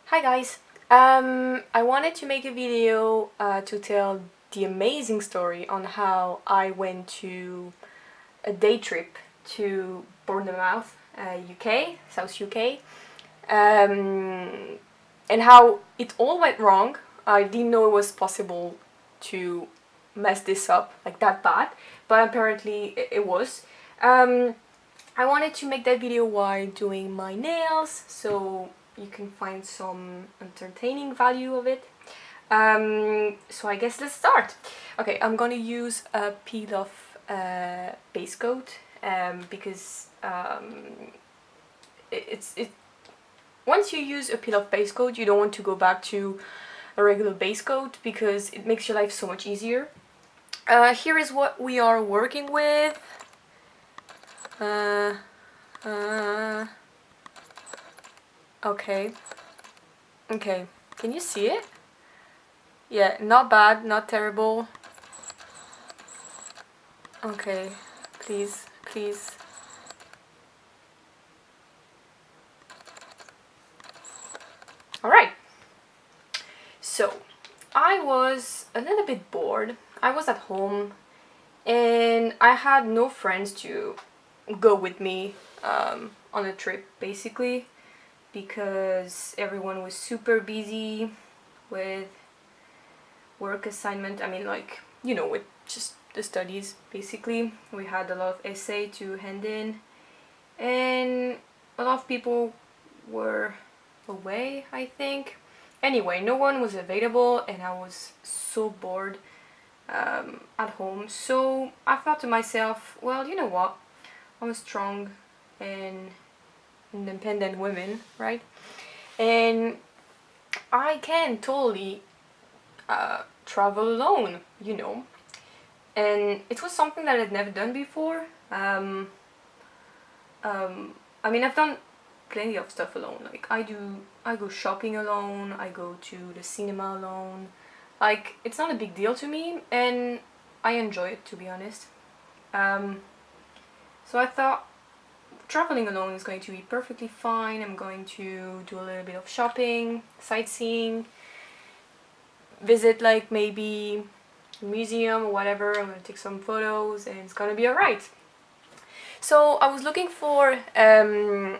Hi guys! I wanted to make a video to tell the amazing story on how I went to a day trip to Bournemouth, UK, South UK, and how it all went wrong. I didn't know it was possible to mess this up like that bad, but apparently it was. Um, I wanted to make that video while doing my nails, so you can find some entertaining value of it. So I guess let's start. Okay, I'm gonna use a peel off base coat because it once you use a peel off base coat, you don't want to go back to a regular base coat because it makes your life so much easier. Here is what we are working with. Uh, uh, okay. Okay, can you see it? Yeah, not bad, not terrible. Okay, please, please. Alright, so I was a little bit bored. I was at home and I had no friends to go with me on a trip basically because everyone was super busy with work assignment. I mean, like, with just the studies basically. We had a lot of essay to hand in, and a lot of people were away, I think. Anyway, no one was available, and I was so bored at home. So I thought to myself, well, you know what? I'm a strong and independent woman, right? And I can totally travel alone, And it was something that I'd never done before. I mean, I've done plenty of stuff alone. Like I go shopping alone. I go to the cinema alone. Like it's not a big deal to me, and I enjoy it, to be honest. Um, so I thought traveling alone is going to be perfectly fine. I'm going to do a little bit of shopping, sightseeing, visit like maybe a museum or whatever. I'm gonna take some photos, and it's gonna be alright. So I was looking for a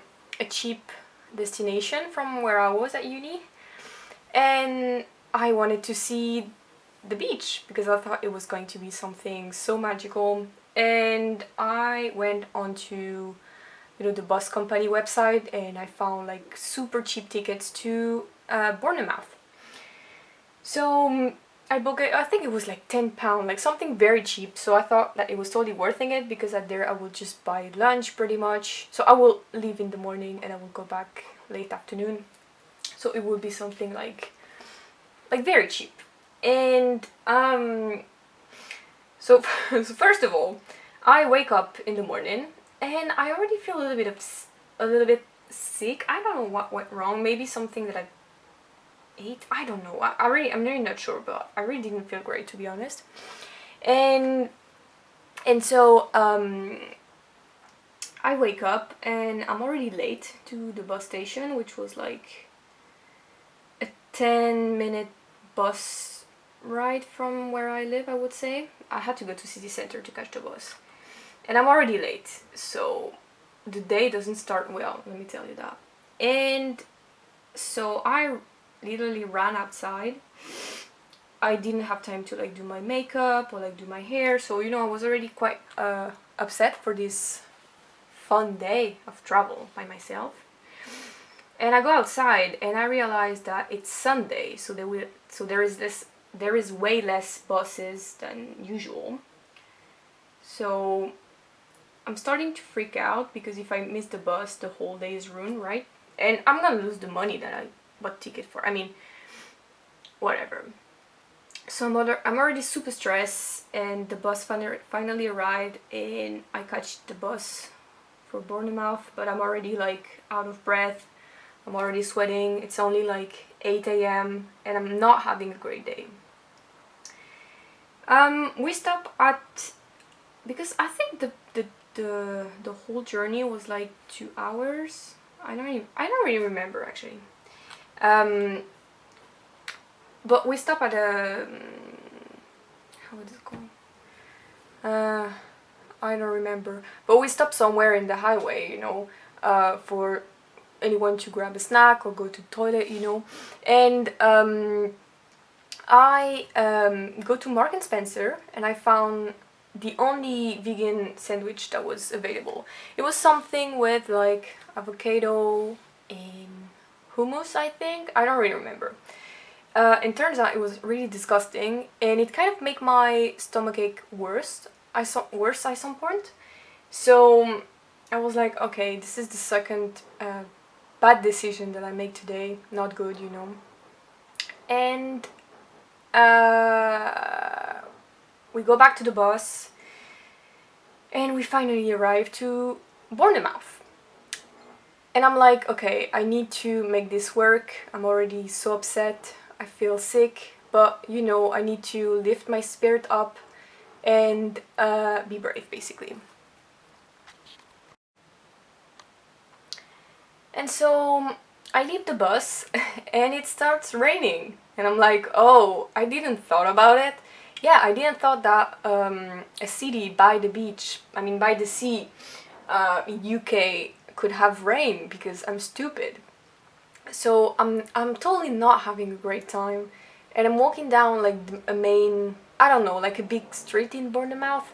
cheap destination from where I was at uni, and I wanted to see the beach because I thought it was going to be something so magical. And I went onto the bus company website, and I found like super cheap tickets to Bournemouth. So I booked it. I think it was like £10, like something very cheap. So I thought that it was totally worth it because at there I will just buy lunch pretty much. So I will leave in the morning and I will go back late afternoon. So it would be something like very cheap. And so so first of all, I wake up in the morning and I already feel a little bit sick. I don't know what went wrong. Maybe something that I ate. I don't know. I'm really not sure, but I really didn't feel great, to be honest. And so I wake up and I'm already late to the bus station, which was like a 10-minute bus ride from where I live, I would say. I had to go to city center to catch the bus. And I'm already late, so the day doesn't start well, let me tell you that. And so I literally ran outside. I didn't have time to like do my makeup or like do my hair, so I was already quite upset for this fun day of travel by myself. And I go outside and I realized that it's Sunday, so there is way less buses than usual. So I'm starting to freak out because if I miss the bus, the whole day is ruined, right? And I'm gonna lose the money that I bought ticket for. I mean, whatever. So I'm already super stressed, and the bus finally arrived, and I catch the bus for Bournemouth, but I'm already like out of breath. I'm already sweating. It's only like 8 a.m. and I'm not having a great day. We stop at because I think the whole journey was like 2 hours. I don't really remember actually. Um, but we stop at a how is it called? I don't remember. But we stopped somewhere in the highway, you know, for anyone to grab a snack or go to the toilet, you know. And I go to Mark and Spencer, and I found the only vegan sandwich that was available. It was something with like avocado and hummus, I think. I don't really remember. It turns out it was really disgusting, and it kind of made my stomachache worse. Worse at some point. So I was like, okay, this is the second bad decision that I make today. Not good, you know. And we go back to the bus, and we finally arrive to Bournemouth. And I'm like, okay, I need to make this work. I'm already so upset. I feel sick, but you know, I need to lift my spirit up and be brave, basically. And so I leave the bus and it starts raining. And I'm like, oh, I didn't thought about it. Yeah, I didn't thought that a city by the beach, I mean by the sea, in UK could have rain because I'm stupid. So I'm totally not having a great time, and I'm walking down like a main, I don't know, like a big street in Bournemouth,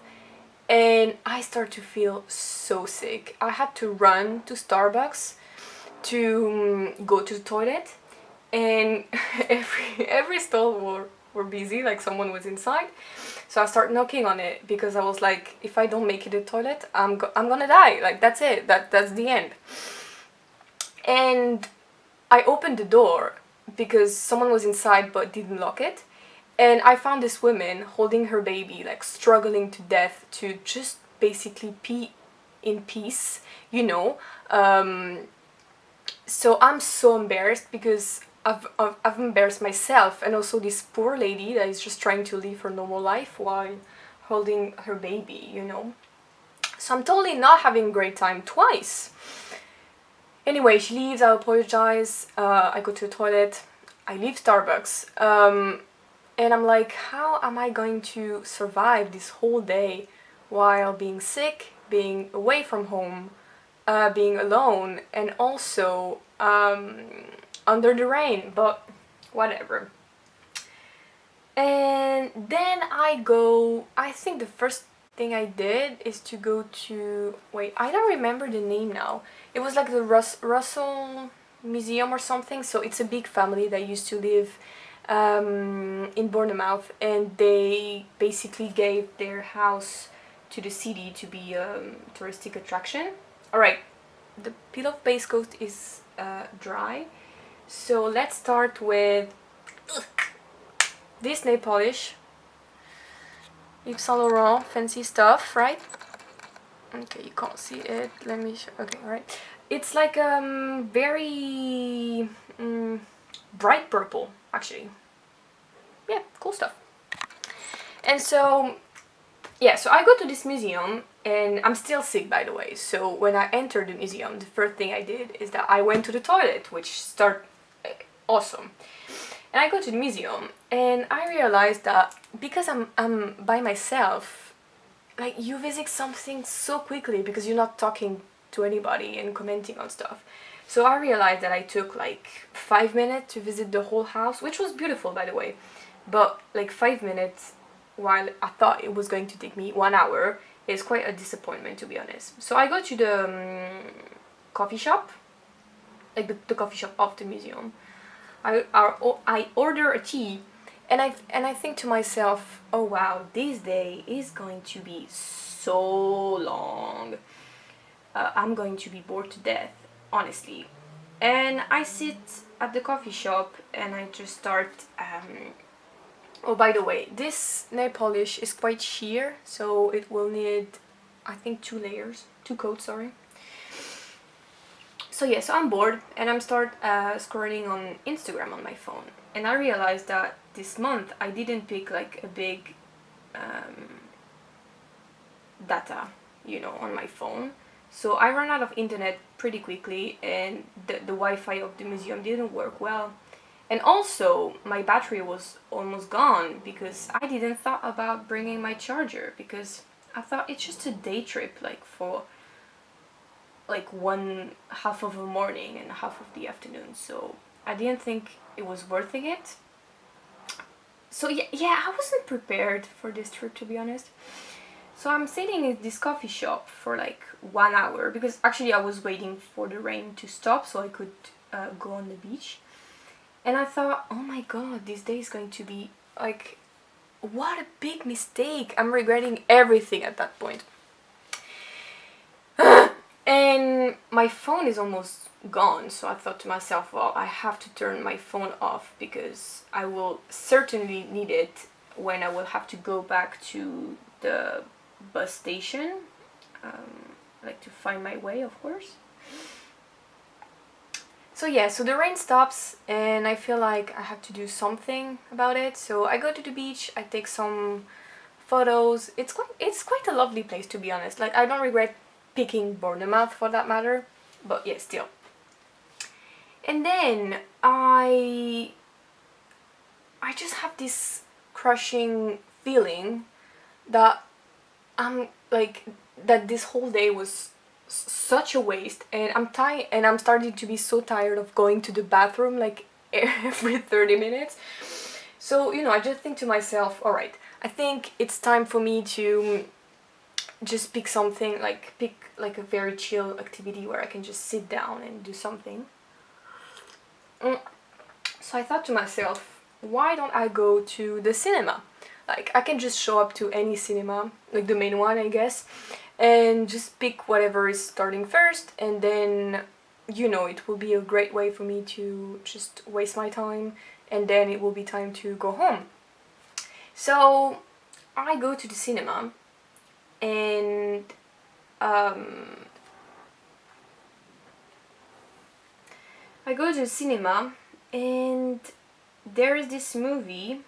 and I start to feel so sick. I had to run to Starbucks to go to the toilet, and every stall were busy, like someone was inside. So I start knocking on it because I was like, if I don't make it to the toilet, I'm gonna die. Like that's it. That's the end. And I opened the door because someone was inside but didn't lock it. And I found this woman holding her baby, like struggling to death to just basically pee in peace, you know. So I'm so embarrassed because I've embarrassed myself, and also this poor lady that is just trying to live her normal life while holding her baby, you know. So I'm totally not having a great time twice. Anyway, she leaves, I apologize, I go to the toilet, I leave Starbucks, and I'm like, how am I going to survive this whole day while being sick, being away from home, being alone, and also under the rain, but whatever. And then I think the first thing I did is to go to, wait, I don't remember the name now. It was like the Russell Museum or something. So it's a big family that used to live in Bournemouth, and they basically gave their house to the city to be a touristic attraction. Alright, the peel of base coat is dry. So let's start with this nail polish. Yves Saint Laurent, fancy stuff, right? Okay, you can't see it. Let me show. Okay, alright. It's like very bright purple, actually. Yeah, cool stuff. And so, yeah, so I go to this museum, and I'm still sick, by the way. So when I entered the museum, the first thing I did is that I went to the toilet, which started awesome. And I go to the museum, and I realized that because I'm by myself, like you visit something so quickly because you're not talking to anybody and commenting on stuff. So I realized that I took like 5 minutes to visit the whole house, which was beautiful, by the way. But like 5 minutes, while I thought it was going to take me 1 hour, is quite a disappointment, to be honest. So I go to the coffee shop, like the coffee shop of the museum. I order a tea, and I think to myself, oh wow, this day is going to be so long. I'm going to be bored to death, honestly. And I sit at the coffee shop and I just start. Oh, by the way, this nail polish is quite sheer, so it will need, I think, 2 coats, sorry. So yeah, so I'm bored and I'm start scrolling on Instagram on my phone, and I realized that this month I didn't pick like a big data, you know, on my phone. So I ran out of internet pretty quickly, and the Wi-Fi of the museum didn't work well. And also, my battery was almost gone because I didn't thought about bringing my charger, because I thought it's just a day trip, like for like one half of the morning and half of the afternoon. So I didn't think it was worth it. So yeah, I wasn't prepared for this trip, to be honest. So I'm sitting in this coffee shop for like 1 hour, because actually I was waiting for the rain to stop so I could go on the beach. And I thought, oh my god, this day is going to be like, what a big mistake. I'm regretting everything at that point. And my phone is almost gone, so I thought to myself, well, I have to turn my phone off because I will certainly need it when I will have to go back to the bus station, like to find my way, of course. So yeah, so the rain stops and I feel like I have to do something about it. So I go to the beach, I take some photos. It's quite a lovely place, to be honest. Like, I don't regret picking Bournemouth for that matter, but yeah, still. And then I just have this crushing feeling that I'm like, that this whole day was such a waste, and I'm tired, and I'm starting to be so tired of going to the bathroom like every 30 minutes. So, you know, I just think to myself, all right, I think it's time for me to just pick something, like pick like a very chill activity where I can just sit down and do something. So I thought to myself, why don't I go to the cinema? Like, I can just show up to any cinema, like the main one, I guess, and just pick whatever is starting first, and then, you know, it will be a great way for me to just waste my time, and then it will be time to go home. So I go to the cinema, and I go to the cinema, and there is this movie.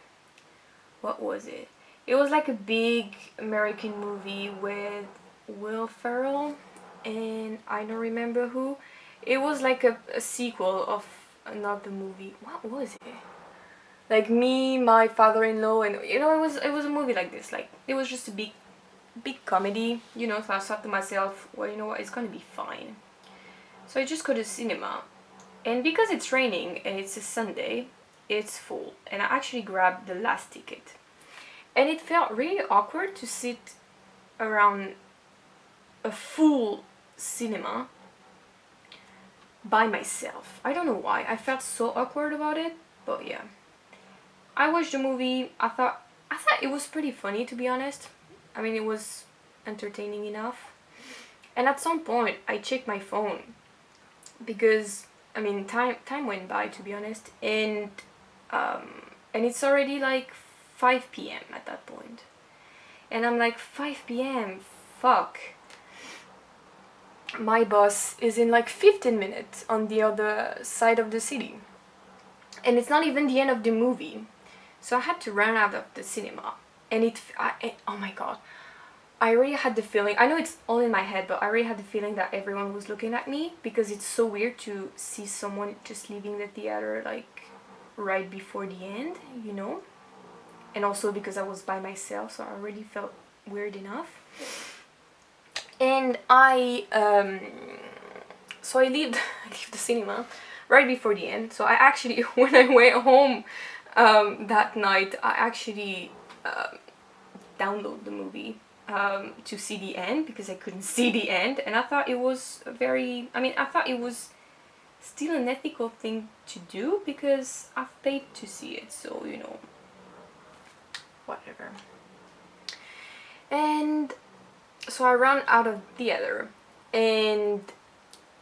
What was it? It was like a big American movie with Will Ferrell and I don't remember who. It was like a sequel of another movie. What was it? Like Me, My Father-in-Law, and you know, it was a movie like this. Like, it was just a big comedy, you know. So I thought to myself, well, you know what, it's gonna be fine. So I just go to cinema, and because it's raining and it's a Sunday, it's full, and I actually grabbed the last ticket. And it felt really awkward to sit around a full cinema by myself. I don't know why. I felt so awkward about it, but yeah. I watched the movie. I thought it was pretty funny, to be honest. I mean, it was entertaining enough. And at some point I checked my phone because, I mean, time went by, to be honest, and it's already like 5 p.m. at that point. And I'm like, 5 p.m. Fuck. My bus is in like 15 minutes on the other side of the city. And it's not even the end of the movie. So I had to run out of the cinema. And oh my god. I already had the feeling, I know it's all in my head, but I already had the feeling that everyone was looking at me, because it's so weird to see someone just leaving the theater like right before the end, you know? And also because I was by myself, so I already felt weird enough. And so I leave the cinema right before the end. So I actually, when I went home that night, I actually downloaded the movie to see the end, because I couldn't see the end, and I thought it was I thought it was still an ethical thing to do, because I've paid to see it, so, you know, whatever. And so I ran out of theater, and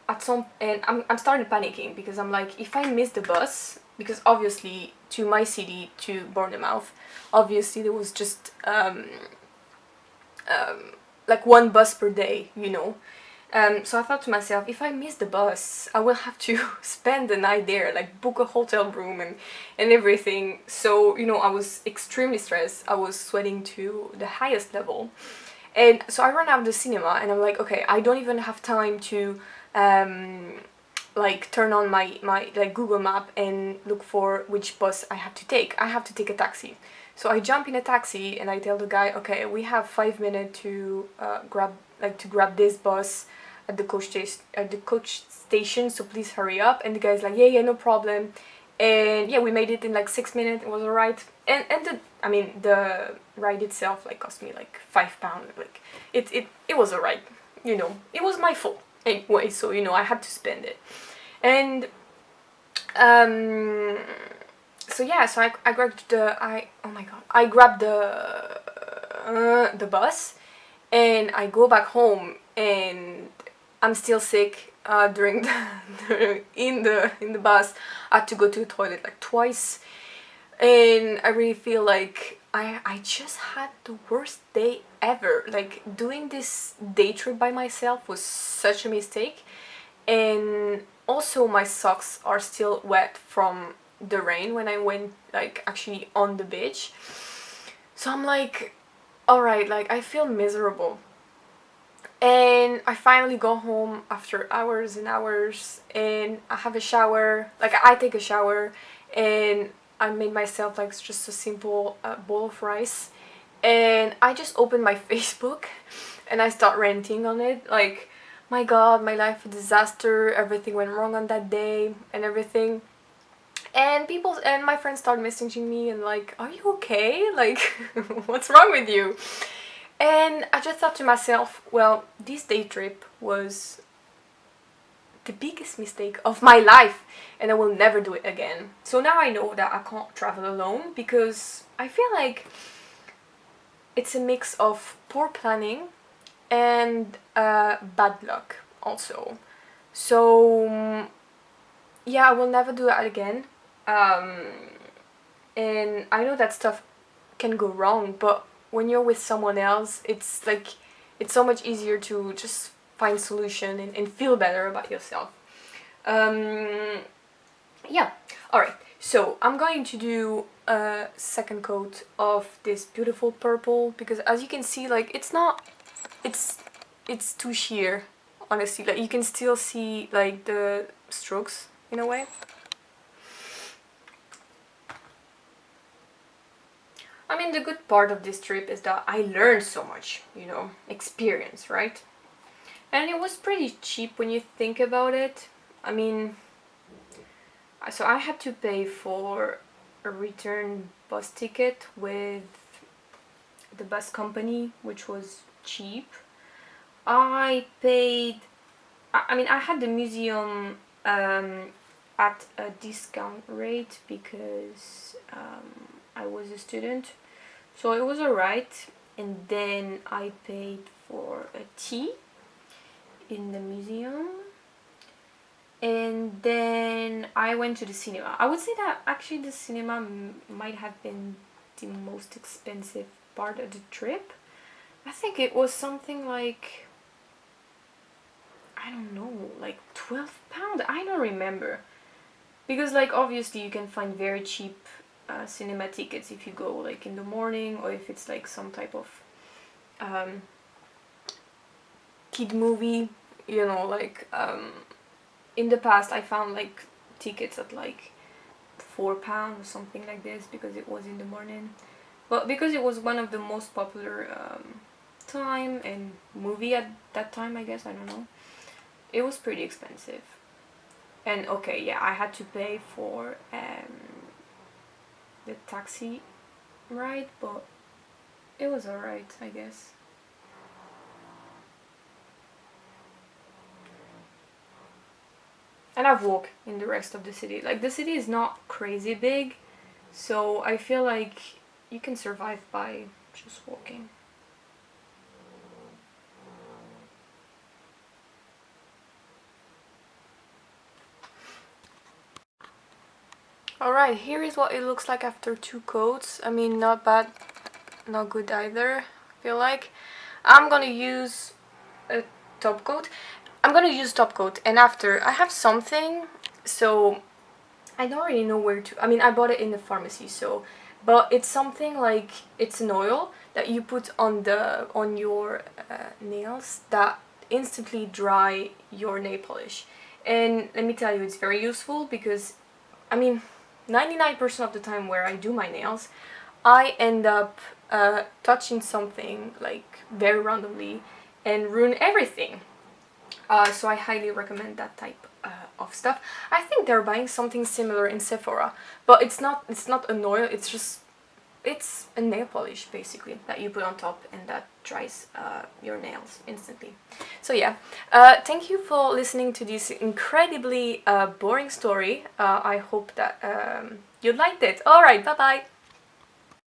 I'm starting panicking, because I'm like, if I miss the bus, because obviously to my city, to Bournemouth, obviously there was just like one bus per day, you know. So I thought to myself, if I miss the bus, I will have to spend the night there, like book a hotel room and everything. So, you know, I was extremely stressed. I was sweating to the highest level. And so I run out of the cinema, and I'm like, okay, I don't even have time to um, like turn on my like Google Map and look for which bus I have to take. I have to take a taxi. So I jump in a taxi and I tell the guy, okay, we have 5 minutes to grab this bus at the coach station. So please hurry up. And the guy's like, yeah, no problem. And yeah, we made it in like 6 minutes. It was alright. And the ride itself like cost me like £5. Like it was alright. It was my fault anyway. So I had to spend it. And um so yeah, so I grabbed I grabbed the bus, and I go back home, and I'm still sick during in the bus. I had to go to the toilet like twice, and I really feel like I just had the worst day ever. Like, doing this day trip by myself was such a mistake. And also my socks are still wet from the rain when I went like actually on the beach. So I'm like, alright, like I feel miserable. And I finally go home after hours and hours, and I have a shower. Like, I take a shower, and I made myself like just a simple bowl of rice. And I just open my Facebook and I start ranting on it. Like, my god, my life a disaster, everything went wrong on that day and everything. And my friends start messaging me and like, are you okay? Like, what's wrong with you? And I just thought to myself, well, this day trip was the biggest mistake of my life, and I will never do it again. So now I know that I can't travel alone, because I feel like it's a mix of poor planning and bad luck also. So yeah, I will never do that again. And I know that stuff can go wrong, but when you're with someone else, it's like it's so much easier to just find solution and feel better about yourself. Yeah. Alright, so I'm going to do a second coat of this beautiful purple, because as you can see, like, it's too sheer, honestly. Like, you can still see like the strokes in a way. I mean, the good part of this trip is that I learned so much, experience, right? And it was pretty cheap when you think about it. I mean, so I had to pay for a return bus ticket with the bus company, which was cheap. I paid, I mean, I had the museum at a discount rate because I was a student, so it was alright. And then I paid for a tea in the museum, and then I went to the cinema. I would say that actually the cinema might have been the most expensive part of the trip. I think it was something like, I don't know, like £12. I don't remember. Because, like, obviously you can find very cheap cinema tickets if you go like in the morning, or if it's like some type of kid movie, like in the past I found like tickets at like £4 or something like this, because it was in the morning. But because it was one of the most popular time and movie at that time, I guess, I don't know, it was pretty expensive. And okay, yeah, I had to pay for the taxi ride, but it was alright, I guess. And I've walked in the rest of the city. Like, the city is not crazy big, so I feel like you can survive by just walking. Alright, here is what it looks like after 2 coats. I mean, not bad, not good either, I feel like. I'm gonna use a top coat. I'm gonna use top coat, and after I have something, so I don't really know where to. I mean, I bought it in the pharmacy, so, but it's something like, it's an oil that you put on your nails that instantly dry your nail polish. And let me tell you, it's very useful because, I mean, 99% of the time where I do my nails, I end up touching something like very randomly and ruin everything. So I highly recommend that type of stuff. I think they're buying something similar in Sephora, but it's not an oil. It's a nail polish basically that you put on top and that dries your nails instantly. So yeah, thank you for listening to this incredibly boring story. I hope that you liked it. Alright, bye bye!